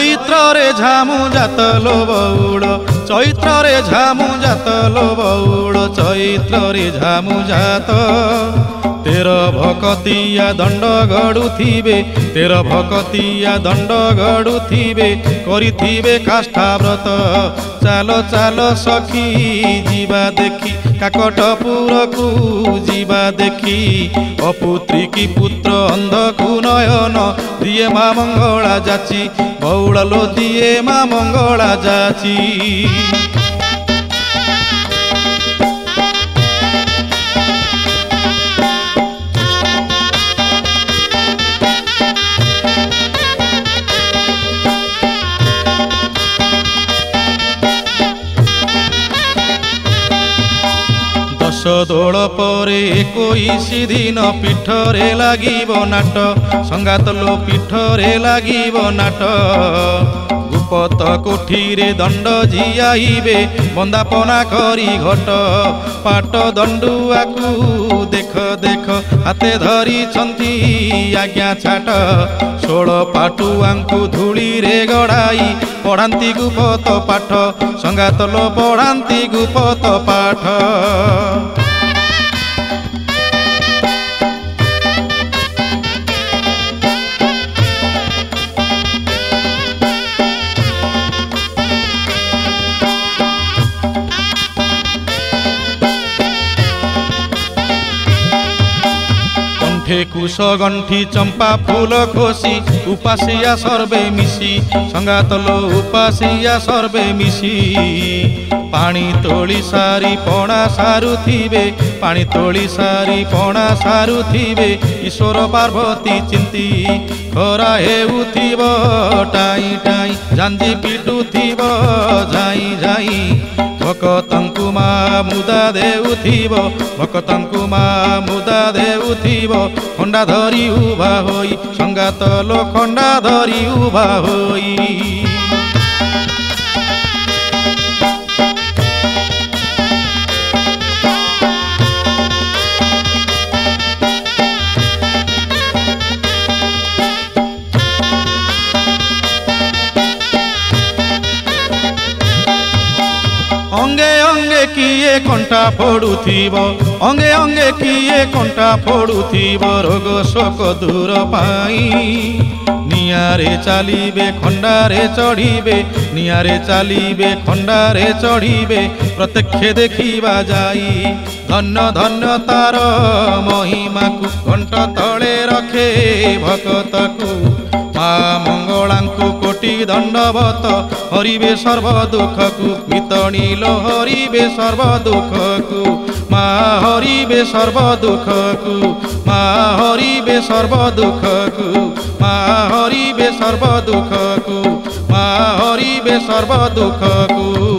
चैत्रे झामु जातलो बौड़ चैत्रे झामु जातलो बौड़ चैत्रे झामु जात तेर भकतिया दंड गड़ुथिबे तेर भकतिया दंड गड़ुथिबे करिथिबे काष्ठाव्रत चाल चाल सखी जीवा देखी काकटपुर को जीवा देखी अपुत्री की पुत्र अंधकु नयन दिए माँ मंगला जाची बौड़लो दिए माँ मंगला जाची। दोल परे 21 दिन पीठरे लागिबो नाट संगात लो पीठरे लागिबो नाट गुपत कोठीरे दंड जियाइबे बंदापना करी घट पाट दंडुआकू देख देख हाथे धरी छंती आज्ञा छाट 16 पाटुआंकू धूली रे गड़ाई पढ़ांती गुपत पाठ संगात लो पढ़ांती गुपत पाठ। कुश गंठी चंपा फूल खोसी उपासिया सर्वे मिसी संगात लो उपासिया सर्वे मिसी पानी तोली सारी पणा सारुथिबे पानी तोली सारी पणा सारुथिबे ईश्वर पार्वती चिंती खरा हेउथिबो टाई टाई जांजी पिटुथिबो जाई जाई भक्तंकु माँ मुदा देउथिबो भक्तंकु माँ मुदा देउथिबो खंडा धरी उभा होई संगात लो खंडा धरी उभा होई। अंगे अंगे किए कंटा फोड़ुथिबो अंगे अंगे किए कंटा फोड़ुथिबो रोग शोक दूर पाई नियारे चलिबे खंडारे चढ़िबे नियारे चलिबे खंडारे चढ़िबे प्रत्यक्ष देखिबा जाई धन्य धन्य तार महिमा को घंट तले रखे भक्त को माँ मंगलांकु कोटि दंडवत हरिबे सर्व दुख को मितणील हरिबे सर्व दुख को माँ हरिबे सर्व दुख को माँ हरिबे सर्व दुख को माँ हरिबे सर्व दुख को माँ हरिबे सर्व दुख को।